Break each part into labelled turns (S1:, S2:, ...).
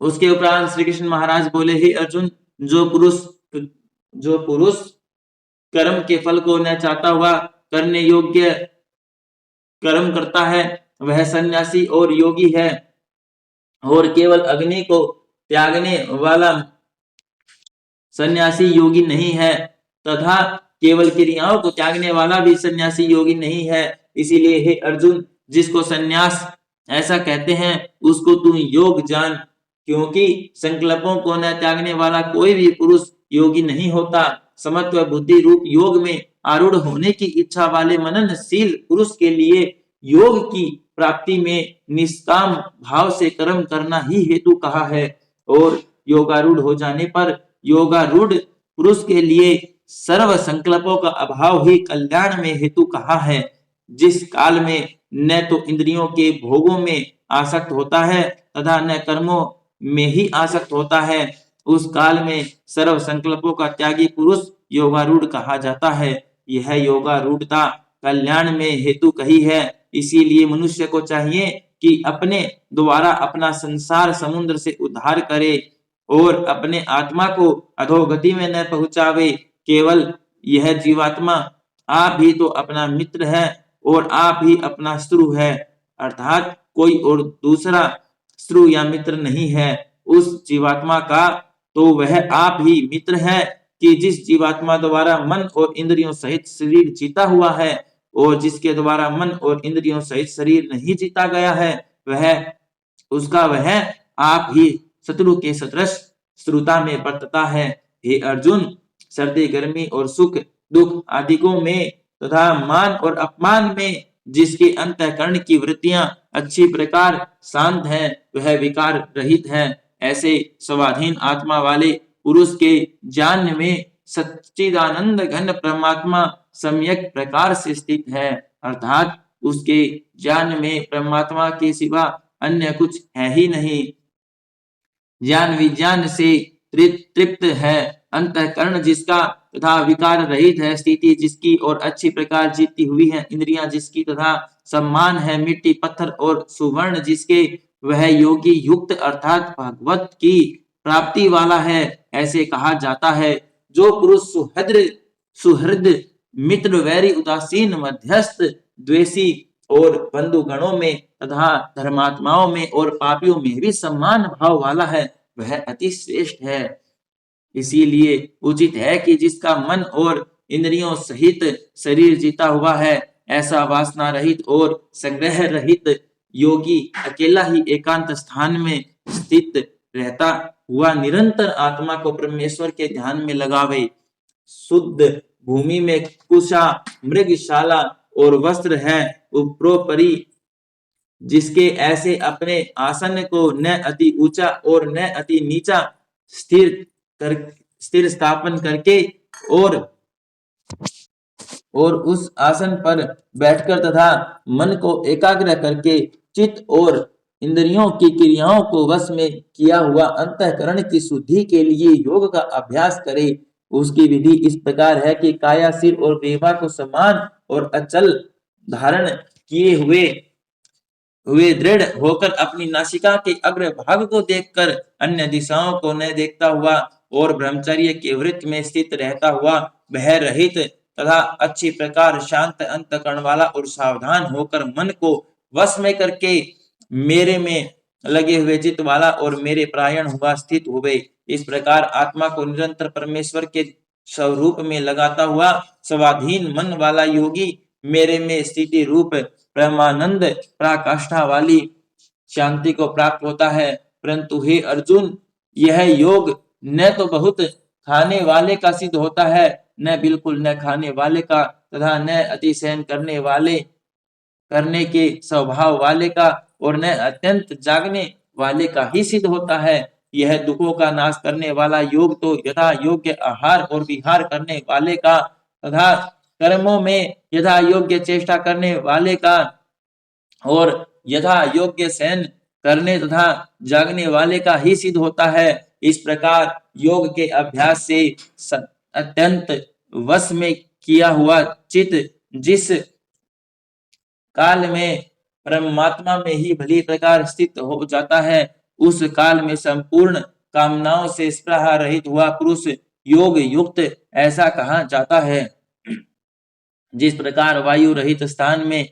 S1: उसके उपरांत श्री कृष्ण महाराज बोले, हे अर्जुन, जो पुरुष कर्म के फल को न चाहता हुआ करने योग्य कर्म करता है वह सन्यासी और योगी है, और केवल अग्नि को त्यागने वाला सन्यासी योगी नहीं है, तथा केवल क्रियाओं को त्यागने वाला भी सन्यासी योगी नहीं है। इसीलिए हे अर्जुन, जिसको सन्यास ऐसा कहते हैं उसको तू योग जान, क्योंकि संकल्पों को न त्यागने वाला कोई भी पुरुष योगी नहीं होता। समत्व बुद्धि रूप योग में आरूढ़ होने की इच्छा वाले मननशील पुरुष के लिए योग की प्राप्ति में निष्काम भाव से कर्म करना ही हेतु कहा है, और योगारूढ़ हो जाने पर योगारूढ़ पुरुष के लिए सर्व संकल्पों का अभाव ही कल्याण में हेतु कहा है। जिस काल में न तो इंद्रियों के भोगों में आसक्त होता है तथा न कर्मों में ही आसक्त होता है, उस काल में सर्व संकल्पों का त्यागी पुरुष योगारूढ़ कहा जाता है। यह योगारूढ़ता कल्याण में हेतु कही है। इसीलिए मनुष्य को चाहिए कि अपने द्वारा अपना संसार समुद्र से उद्धार करे और अपने आत्मा को अधोगति में न पहुंचावे। केवल यह जीवात्मा आप भी तो अपना मित्र है और आप ही अपना शत्रु है, अर्थात कोई और दूसरा शत्रु या मित्र नहीं है। उस जीवात्मा का तो वह आप ही मित्र है कि जिस जीवात्मा द्वारा मन और इंद्रियों सहित शरीर जीता हुआ है, और जिसके द्वारा मन और इंद्रियों सहित शरीर नहीं जीता गया है, वह आप ही शत्रु के सदृश श्रुता में बरतता है। हे अर्जुन, सर्दी गर्मी और सुख दुख आदिकों में तथा मान और अपमान में जिसके अंतःकरण की वृत्तियां अच्छी प्रकार शांत है, वह विकार रहित है। ऐसे स्वाधीन आत्मा वाले पुरुष के ज्ञान में सच्चिदानंद घन परमात्मा सम्यक प्रकार से स्थित है, अर्थात उसके ज्ञान में परमात्मा के सिवा अन्य कुछ है ही नहीं। ज्ञान विज्ञान से तृप्त है, अंतःकरण जिसका तथा विकार रहित है, स्थिति जिसकी और अच्छी प्रकार जीती हुई है, इंद्रियां जिसकी तथा सम्मान है, मिट्टी पत्थर और सुवर्ण जिसके, वह योगी युक्त अर्थात भगवत की प्राप्ति वाला है। ऐसे कहा जाता है, जो पुरुष सुहृद मित्र वैरी उदासीन मध्यस्थ द्वेषी और बंधुगणों में तथा धर्मात्माओं में और पापियों में भी सम्मान भाव वाला है, वह अति श्रेष्ठ है। इसीलिए उचित है कि जिसका मन और इंद्रियों सहित शरीर जीता हुआ है, ऐसा वासना रहित और संग्रह रहित योगी अकेला ही एकांत स्थान में स्थित रहता हुआ निरंतर आत्मा को परमेश्वर के ध्यान में लगावे। शुद्ध भूमि में कुशा मृगशाला और वस्त्र है, उपरोपरि जिसके ऐसे अपने आसन को न अति ऊंचा और न अति नीचा स्थिर स्थापन करके और उस आसन पर बैठकर तथा मन को एकाग्र करके चित्त और इंद्रियों की क्रियाओं को वश में किया हुआ अंतःकरण की शुद्धि के लिए योग का अभ्यास करे। उसकी विधि इस प्रकार है कि काया सिर और ग्रीवा को समान और अचल धारण किए हुए दृढ़ होकर अपनी नासिका के अग्र भाग को देखकर अन्य दिशाओं को न देखता हुआ और ब्रह्मचर्य के वृत्त में स्थित रहता हुआ भय रहित तथा अच्छी प्रकार शांत अंतःकरण वाला और सावधान होकर मन को वश में करके मेरे में लगे हुए चित्त वाला और मेरे प्रायण हुआ स्थित हुए। इस प्रकार आत्मा को निरंतर परमेश्वर के स्वरूप में लगाता हुआ स्वाधीन मन वाला योगी मेरे में स्थिति रूप ब्रह्मानंद पराकाष्ठा वाली शांति को प्राप्त होता है। परंतु हे अर्जुन, यह योग न तो बहुत खाने वाले का सिद्ध होता है, न बिल्कुल न खाने वाले का, तथा न अतिशयन करने के स्वभाव वाले का, और न अत्यंत जागने वाले का ही सिद्ध होता है। यह दुखों का नाश करने वाला योग तो यथा योग्य आहार और विहार करने वाले का तथा कर्मों में यथा योग्य चेष्टा करने वाले का और यथा योग्य शयन करने तथा जागने वाले का ही सिद्ध होता है। इस प्रकार योग के अभ्यास से अत्यंत वश में किया हुआ चित्त जिस काल में परमात्मा में ही भली प्रकार स्थित हो जाता है, उस काल में संपूर्ण कामनाओं से स्पृहा रहित हुआ पुरुष योग युक्त ऐसा कहा जाता है। जिस प्रकार वायु रहित स्थान में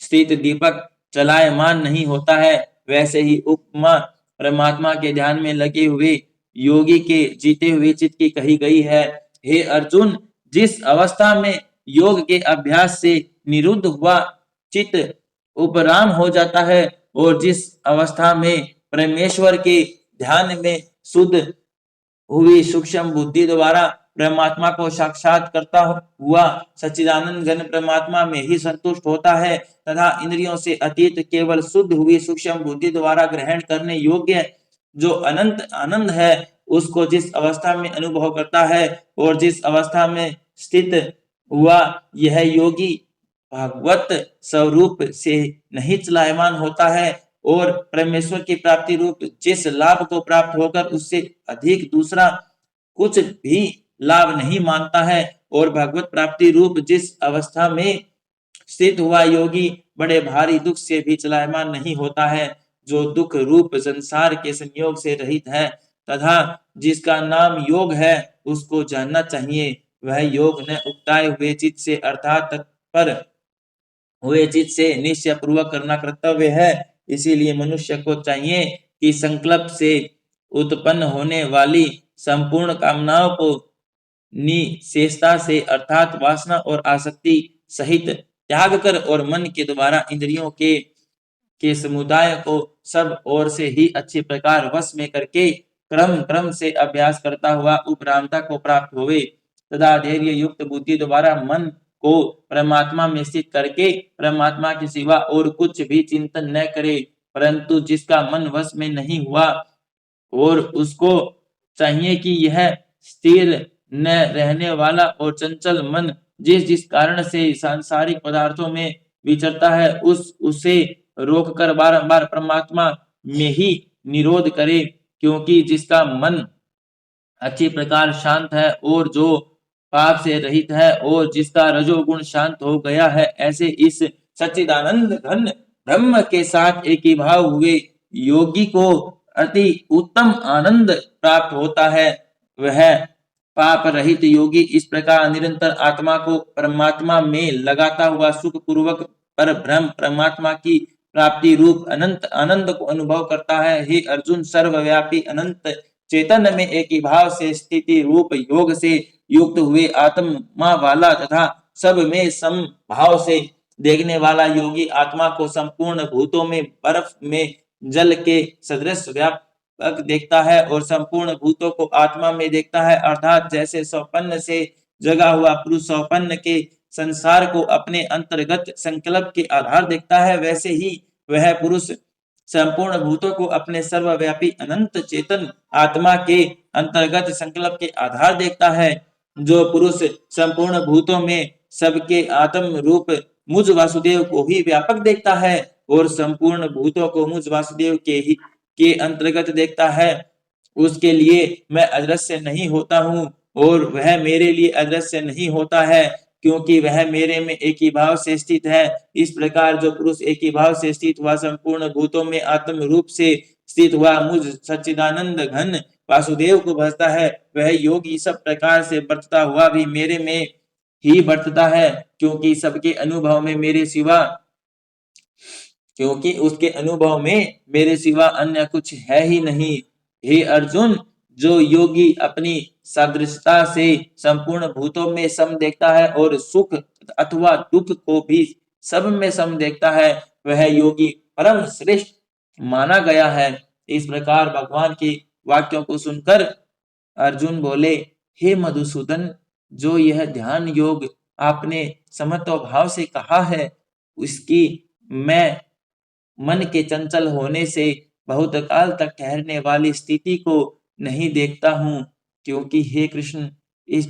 S1: स्थित दीपक चलायमान नहीं होता है, वैसे ही उपमा परमात्मा के ध्यान में लगे हुए योगी के जीते हुए चित्त की कही गई है। हे अर्जुन, जिस अवस्था में योग के अभ्यास से निरुद्ध हुआ चित्त उपराम हो जाता है और जिस अवस्था में परमेश्वर के ध्यान में शुद्ध हुई सूक्ष्म बुद्धि द्वारा परमात्मा को साक्षात करता हुआ सच्चिदानंद घन परमात्मा में ही संतुष्ट होता है तथा इंद्रियों से अतीत केवल शुद्ध हुई सूक्ष्म बुद्धि द्वारा ग्रहण करने योग्य जो अनंत आनंद है उसको जिस अवस्था में अनुभव करता है और जिस अवस्था में स्थित हुआ यह योगी भागवत स्वरूप से नहीं चलायमान होता है और परमेश्वर की प्राप्ति रूप जिस लाभ को प्राप्त होकर उससे अधिक दूसरा कुछ भी लाभ नहीं मानता है और भगवत प्राप्ति रूप जिस अवस्था में स्थित हुआ योगी बड़े भारी दुख से भी चलायमान नहीं होता है, जो दुख रूप संसार के संयोग से रहित है तथा जिसका नाम योग है उसको जानना चाहिए। वह योग न उकताए हुए चित्त से अर्थात तत्पर हुए चित्त से निश्चय पूर्वक करना कर्तव्य है। इसीलिए मनुष्य को चाहिए कि संकल्प से उत्पन्न होने वाली संपूर्ण कामनाओं को निशेषता से अर्थात वासना और आसक्ति सहित त्याग कर और मन के द्वारा इंद्रियों के समुदाय को सब ओर से ही अच्छी प्रकार वश में करके क्रम क्रम से अभ्यास करता हुआ उपरामता को प्राप्त होवे तथा धैर्य युक्त बुद्धि द्वारा मन को परमात्मा में स्थित करके परमात्मा के सिवा और कुछ भी चिंतन न करे, परंतु जिसका मन वश में नहीं हुआ और उसको चाहिए कि यह स्थिर न रहने वाला और चंचल मन जिस जिस कारण से सांसारिक पदार्थों में विचरता है उसे रोककर बारंबार परमात्मा में ही निरोध करे, क्योंकि जिसका मन अच्छी प्रकार शांत है और जो पाप से रहित है और जिसका रजोगुण शांत हो गया है, ऐसे इस सच्चिदानंद घन ब्रह्म के साथ एकीभाव हुए योगी को अति उत्तम आनंद प्राप्त होता है। वह पाप रहित योगी इस प्रकार निरंतर आत्मा को परमात्मा में लगाता हुआ सुख पूर्वक पर ब्रह्म परमात्मा की प्राप्ति रूप अनंत आनंद को अनुभव करता है। हे अर्जुन, सर्वव्यापी अनंत चेतन में एक ही भाव से स्थिति रूप योग से युक्त हुए आत्मा वाला तथा सब में सम भाव से देखने वाला योगी आत्मा को संपूर्ण भूतों में बर्फ में जल के सदृश व्यापक देखता है और संपूर्ण भूतों को आत्मा में देखता है, अर्थात जैसे सौपन्न से जगा हुआ पुरुष सौपन्न के संसार को अपने अंतर्गत संकल्प के आधार देखता है, वैसे ही वह पुरुष संपूर्ण भूतों को अपने सर्वव्यापी अनंत चेतन आत्मा के अंतर्गत संकल्प के आधार देखता है। जो पुरुष संपूर्ण भूतों में सबके आत्म रूप मुझ वासुदेव को ही व्यापक देखता है और संपूर्ण भूतों को मुझ वासुदेव के अंतर्गत देखता है, उसके लिए मैं अदृश्य नहीं होता हूँ और वह मेरे लिए अदृश्य नहीं होता है, क्योंकि वह मेरे में एक ही भाव से स्थित है। इस प्रकार जो पुरुष एक ही भाव से स्थित हुआ संपूर्ण भूतों में आत्म रूप से स्थित हुआ मुझ सच्चिदानंद घन वासुदेव को भजता है, वह योगी सब प्रकार से बरतता हुआ भी मेरे में ही बरतता है, क्योंकि सबके अनुभव में मेरे सिवा क्योंकि उसके अनुभव में मेरे सिवा अन्य कुछ है ही नहीं। हे अर्जुन, जो योगी अपनी सदृशता से संपूर्ण भूतों में सम देखता है और सुख अथवा दुख को भी सब में सम देखता है, वह योगी परम श्रेष्ठ माना गया है। इस प्रकार भगवान की वाक्यों को सुनकर अर्जुन बोले, हे मधुसूदन, जो यह ध्यान योग आपने समत्व भाव से कहा है, उसकी मैं मन के चंचल होने से बहुत काल तक ठहरने वाली स्थिति को नहीं देखता हूँ, क्योंकि हे कृष्ण, इस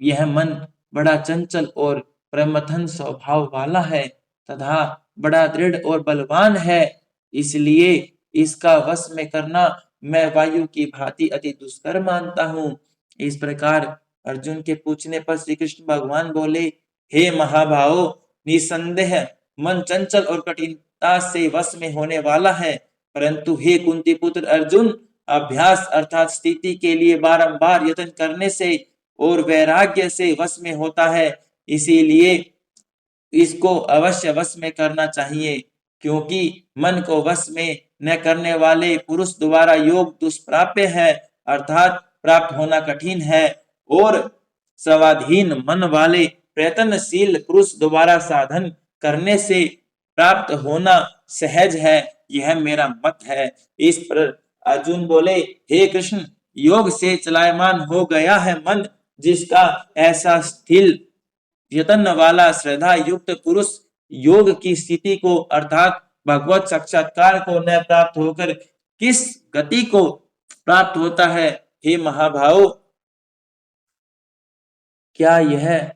S1: यह मन बड़ा चंचल और प्रमथन स्वभाव वाला है तथा बड़ा दृढ़ और बलवान है, इसलिए इसका वश में करना मैं वायु की भांति अति दुष्कर मानता हूँ। इस प्रकार अर्जुन के पूछने पर श्री कृष्ण भगवान बोले, हे महाभाव, निसंदेह मन चंचल और कठिनता से वश में होने वाला है, परंतु हे कुंती पुत्र अर्जुन, अभ्यास अर्थात स्थिति के लिए बारंबार यत्न करने से और वैराग्य से वश में होता है। इसीलिए इसको अवश्य वश में करना चाहिए, क्योंकि मन को वश में न करने वाले पुरुष द्वारा योग दुष्प्राप्य है, अर्थात प्राप्त होना कठिन है, और स्वाधीन मन वाले प्रयत्नशील पुरुष द्वारा साधन करने से प्राप्त होना सहज है। यह मेरा मत है। इस पर अर्जुन बोले, हे कृष्ण, योग से चलायमान हो गया है मन, जिसका ऐसा स्थिर यत्न वाला श्रद्धा युक्त पुरुष योग की स्थिति को अर्थात भगवत साक्षात्कार को न प्राप्त होकर किस गति को प्राप्त होता है? हे महाभाव, क्या यह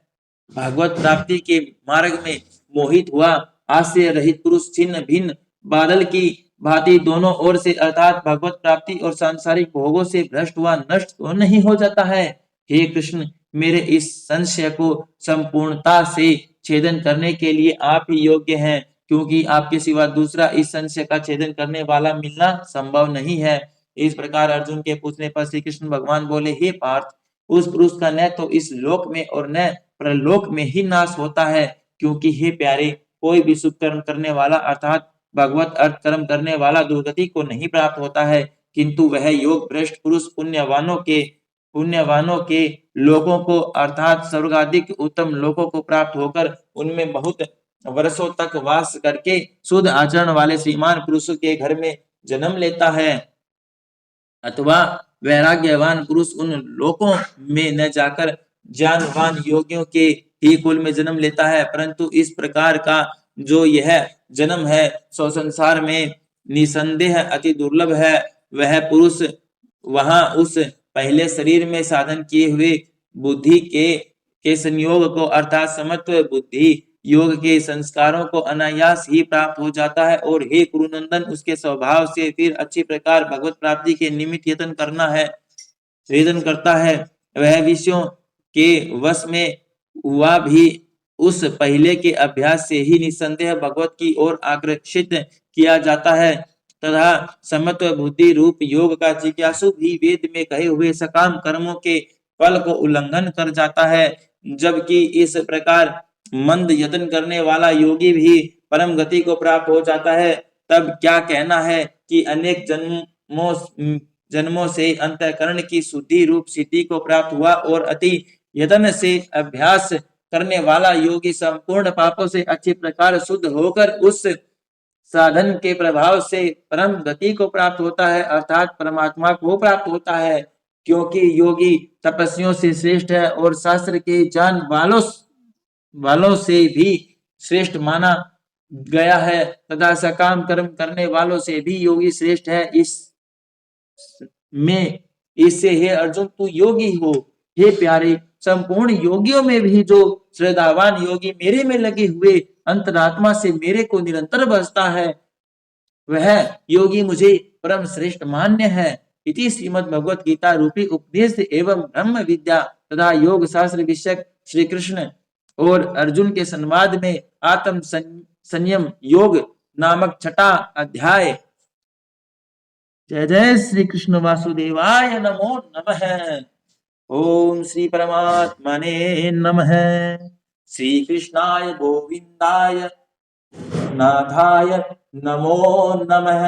S1: भागवत प्राप्ति के मार्ग में मोहित हुआ आश्रय रहित पुरुष छिन्न भिन्न बादल की भांति दोनों ओर से अर्थात भगवत प्राप्ति और सांसारिक भोगों से भ्रष्ट हुआ नष्ट तो नहीं हो जाता है? हे कृष्ण, मेरे इस संशय को संपूर्णता से छेदन करने के लिए आप ही योग्य हैं, क्योंकि आपके सिवा दूसरा इस संशय का छेदन करने वाला मिलना संभव नहीं है। इस प्रकार अर्जुन के पूछने पर श्री कृष्ण भगवान बोले, हे पार्थ, उस पुरुष का न तो इस लोक में और न परलोक में ही नाश होता है, क्योंकि हे प्यारे, कोई भी शुभ कर्म करने वाला अर्थात भगवत अर्थ कर्म करने वाला दुर्गति को नहीं प्राप्त होता है, किंतु वह योग भ्रष्ट पुरुष पुण्यवानों के लोगों को अर्थात स्वर्गाधिक उत्तम लोगों को प्राप्त होकर उनमें बहुत वर्षों तक वास करके शुद्ध आचरण वाले श्रीमान पुरुषों के घर में जन्म लेता है, अथवा वैराग्यवान पुरुष उन लोकों में न जाकर ज्ञानवान योगियों के ही कुल में जन्म लेता है। परंतु इस प्रकार का जो यह जन्म है सो संसार में निसंदेह अति दुर्लभ है। वह पुरुष वहां उस पहले शरीर में साधन किए हुए बुद्धि के संयोग को अर्थात समत्व बुद्धि योग के संस्कारों को अनायास ही प्राप्त हो जाता है। और हे कुरुनंदन, उसके स्वभाव से फिर अच्छी प्रकार भगवत प्राप्ति के निमित्त यत्न करता है। वह विषयों के वश में हुआ भी उस पहले के अभ्यास से ही निसंदेह भगवत की ओर आकर्षित किया जाता है, तथा समत्व बुद्धि रूप योग का जिज्ञासु भी वेद में कहे हुए सकाम कर्मों के फल को उल्लंघन कर जाता है। जबकि इस प्रकार मंद यत्न करने वाला योगी भी परम गति को प्राप्त हो जाता है। तब क्या कहना है कि अनेक जन्मों से अंतःकरण की शुद्धि रूप सिद्धि को प्राप्त हुआ और अति यत्न से अभ्यास करने वाला योगी संपूर्ण पापों से अच्छी प्रकार शुद्ध होकर उस साधन के प्रभाव से परम गति को प्राप्त होता है, अर्थात परमात्मा को प्राप्त होता है। क्योंकि योगी तपस्वियों से श्रेष्ठ है और शास्त्र के जान वालों से भी श्रेष्ठ माना गया है, तथा सकाम कर्म करने वालों से भी योगी श्रेष्ठ है। इससे हे अर्जुन, तू योगी हो। हे प्यारे, संपूर्ण योगियों में भी जो श्रद्धावान योगी मेरे में लगे हुए अंतरात्मा से मेरे को निरंतर बसता है, वह योगी मुझे परम श्रेष्ठ मान्य है। इति श्रीमद् भगवत गीता रूपी उपदेश एवं ब्रह्म विद्या तथा योग शास्त्र विषयक श्री कृष्ण और अर्जुन के संवाद में आत्म संयम योग नामक छठा अध्याय। जय जय श्री कृष्ण वासुदेवाय नमो नमः। ओम श्री परमात्मने नमः। श्री कृष्णाय गोविंदाय नाथाय नमो नमः।